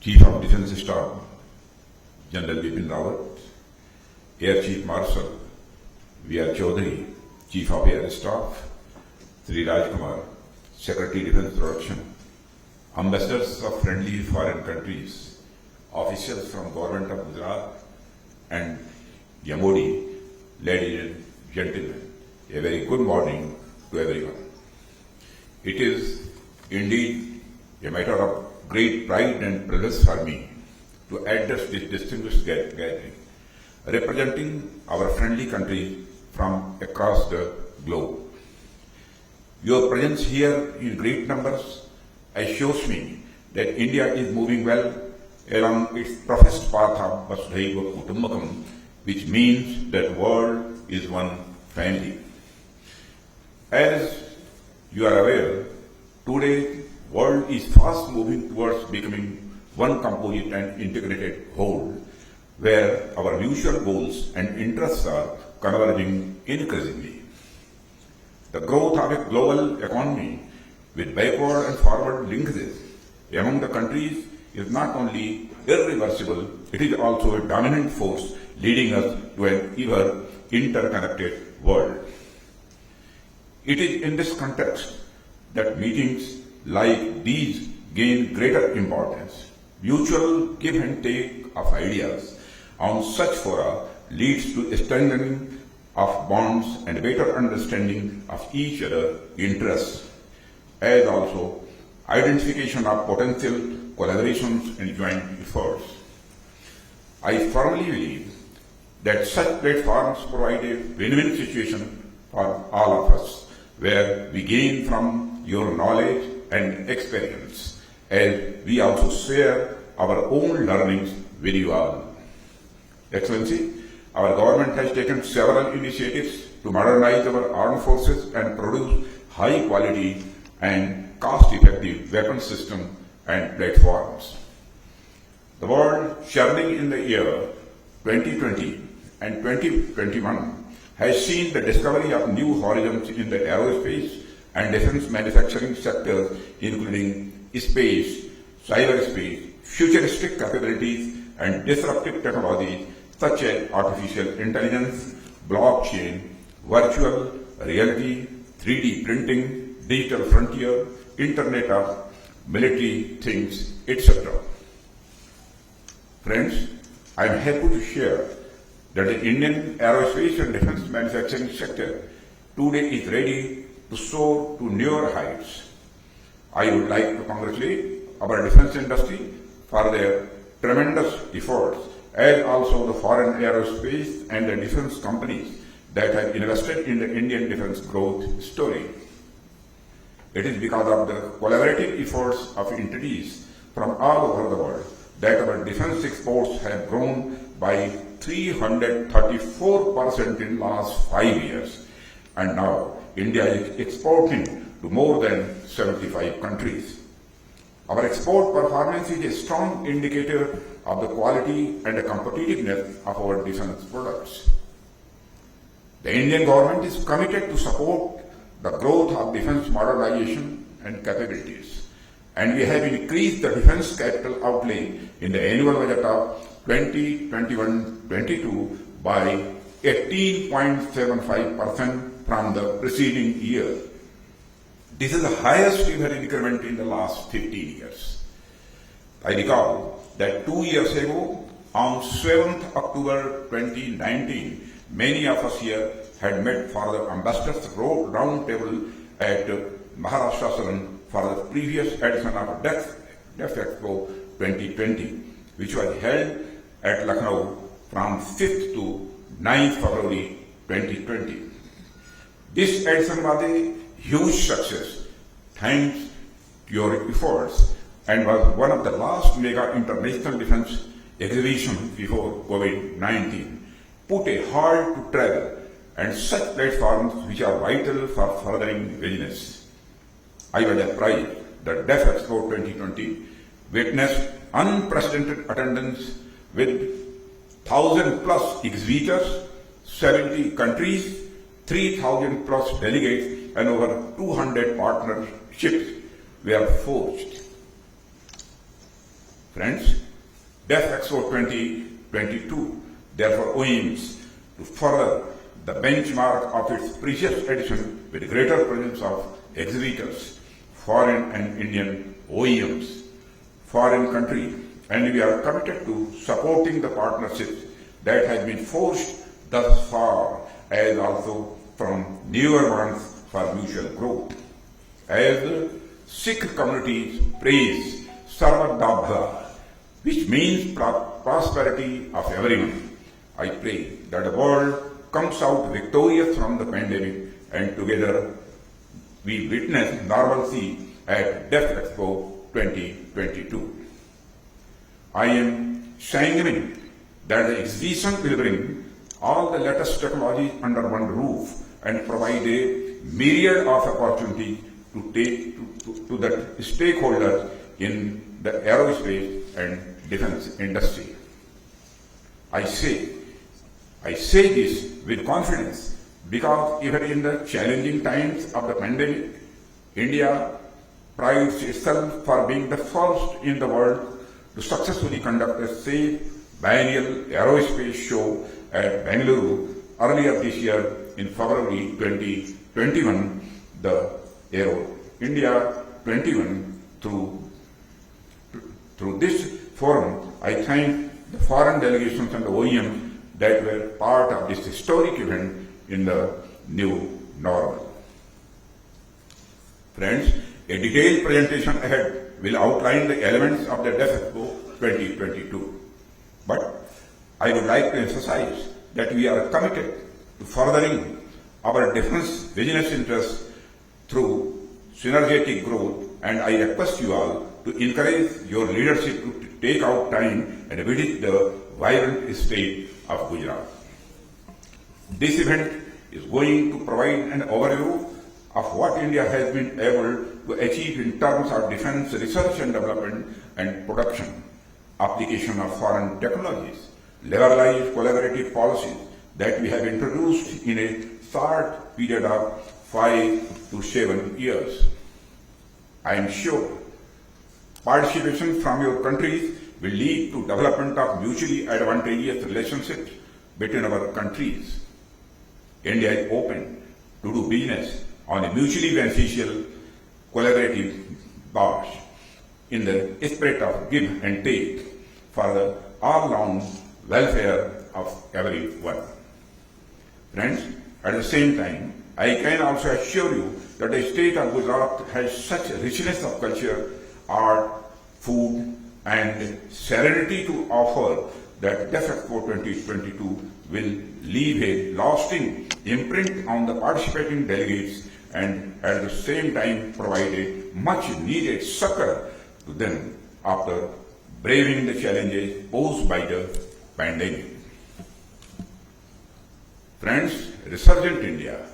Chief of Defence Staff, General Bipin Rawat, Air Chief Marshal V.R. Chaudhary, Chief of Air Staff, Sri Raj Kumar, Secretary Defence Production, ambassadors of friendly foreign countries, officials from Government of Gujarat and Yamodi, ladies and gentlemen, a very good morning to everyone. It is indeed a matter of great pride and pleasure for me to address this distinguished gathering, representing our friendly country from across the globe. Your presence here in great numbers assures me that India is moving well along its professed path of Vasudhaiva Kutumbakam, which means that the world is one family. As you are aware, today world is fast moving towards becoming one composite and integrated whole, where our mutual goals and interests are converging increasingly. The growth of a global economy with backward and forward linkages among the countries is not only irreversible, it is also a dominant force leading us to an ever interconnected world. It is in this context that meetings like these gain greater importance. Mutual give and take of ideas on such fora leads to a strengthening of bonds and better understanding of each other's interests, as also identification of potential collaborations and joint efforts. I firmly believe that such platforms provide a win-win situation for all of us, where we gain from your knowledge and experience, as we also share our own learnings with you all. Excellency, our government has taken several initiatives to modernize our armed forces and produce high quality and cost-effective weapon systems and platforms. The world churning in the year 2020 and 2021 has seen the discovery of new horizons in the aerospace and defense manufacturing sectors, including space, cyberspace, futuristic capabilities, and disruptive technologies such as artificial intelligence, blockchain, virtual reality, 3D printing, digital frontier, Internet of military things, etc. Friends, I am happy to share that the Indian aerospace and defense manufacturing sector today is ready to soar to newer heights. I would like to congratulate our defense industry for their tremendous efforts, as also the foreign aerospace and the defense companies that have invested in the Indian defense growth story. It is because of the collaborative efforts of entities from all over the world that our defense exports have grown by 334% in the last 5 years, and now India is exporting to more than 75 countries. Our export performance is a strong indicator of the quality and the competitiveness of our defense products. The Indian government is committed to support the growth of defense modernization and capabilities, and we have increased the defense capital outlay in the annual budget of 2021-22 by 18.75% from the preceding year. This is the highest ever increment in the last 15 years. I recall that 2 years ago, on 7th October 2019, many of us here had met for the Ambassadors Round Table at Maharashtra Salon for the previous edition of DEF Expo 2020, which was held at Lucknow from 5th to 9th February 2020. This edition was a huge success thanks to your efforts and was one of the last mega international defense exhibitions before COVID-19. Put a halt to travel and such platforms which are vital for furthering business. I was surprised that DEF Expo 2020 witnessed unprecedented attendance with 1,000 plus exhibitors, 70 countries, 3,000 plus delegates, and over 200 partnerships were forged. Friends, DEF Expo 2022 therefore aims to further the benchmark of its previous edition with greater presence of exhibitors, foreign and Indian OEMs, foreign countries, and we are committed to supporting the partnerships that have been forged thus far as also from newer ones for mutual growth. As the Sikh communities praise Sarvat da Bhala, which means prosperity of everyone, I pray that the world comes out victorious from the pandemic and together we witness normalcy at DEF Expo 2022. I am sanguine that the exhibition will bring all the latest technology under one roof and provide a myriad of opportunities to the stakeholders in the aerospace and defense industry. I say this with confidence because even in the challenging times of the pandemic, India prides itself for being the first in the world to successfully conduct a safe biennial aerospace show at Bengaluru earlier this year in February 2021, the Aero India 21. Through this forum, I thank the foreign delegations and the OEMs that were part of this historic event in the new normal. Friends, a detailed presentation ahead will outline the elements of the DEF Expo 2022. But I would like to emphasize that we are committed to furthering our defense business interests through synergetic growth, and I request you all to encourage your leadership to take out time and visit the vibrant state of Gujarat. This event is going to provide an overview of what India has been able to achieve in terms of defense research and development and production, application of foreign technologies, liberalized collaborative policies that we have introduced in a short period of 5 to 7 years. I am sure participation from your countries will lead to development of mutually advantageous relationships between our countries. India is open to do business on a mutually beneficial collaborative basis in the spirit of give and take for the all-round welfare of everyone. Friends, at the same time, I can also assure you that the state of Gujarat has such a richness of culture, art, food, and serenity to offer that DEF Expo 2022 will leave a lasting imprint on the participating delegates and at the same time provide a much needed succor to them after braving the challenges posed by the pandemic. Friends, resurgent India,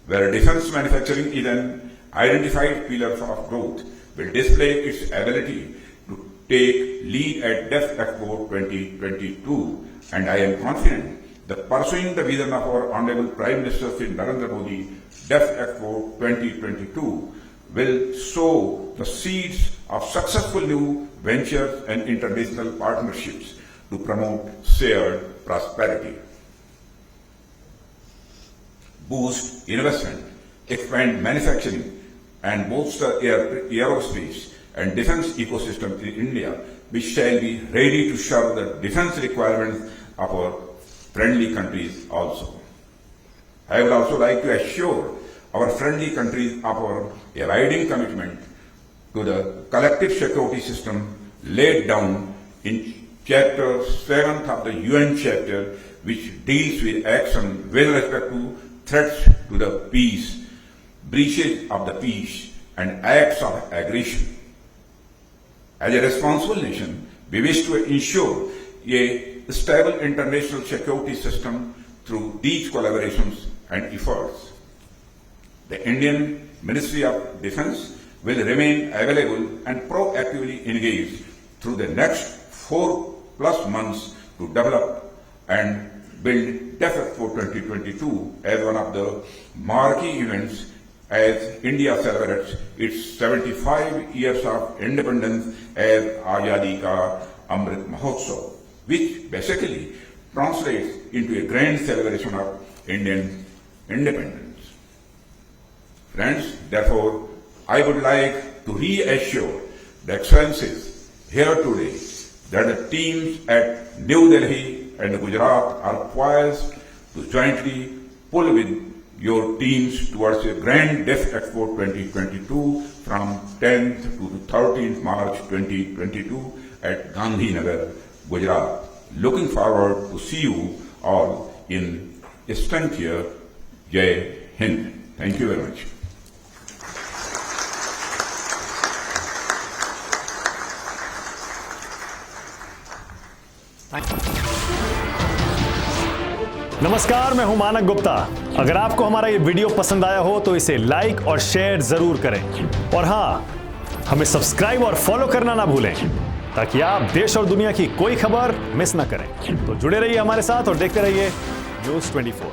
where defense manufacturing is an identified pillar of growth, will display its ability to take lead at DEF Expo 2022, and I am confident that pursuing the vision of our Honorable Prime Minister Shri Narendra Modi, DEF Expo 2022 will sow the seeds of successful new ventures and international partnerships to promote shared prosperity, boost investment, expand manufacturing, and bolster aerospace and defense ecosystem in India, which shall be ready to serve the defense requirements of our friendly countries also. I would also like to assure our friendly countries of our abiding commitment to the collective security system laid down in Chapter 7th of the UN Chapter, which deals with action with respect to threats to the peace, breaches of the peace, and acts of aggression. As a responsible nation, we wish to ensure a stable international security system through these collaborations and efforts. The Indian Ministry of Defense will remain available and proactively engaged through the next 4+ months to develop and build DEF Expo 2022 as one of the marquee events as India celebrates its 75 years of independence as Azadi Ka Amrit Mahotsav, which basically translates into a grand celebration of Indian independence. Friends, therefore, I would like to reassure the Excellencies here today that the teams at New Delhi and Gujarat are poised to jointly pull with your teams towards a Grand Deaf Expo 2022 from 10th to 13th March 2022 at Gandhinagar, Gujarat. Looking forward to see you all in strength here. Jai Hind. Thank you very much. नमस्कार, मैं हूं मानक गुप्ता। अगर आपको हमारा ये video पसंद आया हो तो इसे लाइक और शेयर जरूर करें और हां, हमें सब्सक्राइब और फॉलो करना ना भूलें ताकि आप देश और दुनिया की कोई खबर मिस ना करें। तो जुड़े रहिए हमारे साथ और देखते रहिए न्यूज़ 24।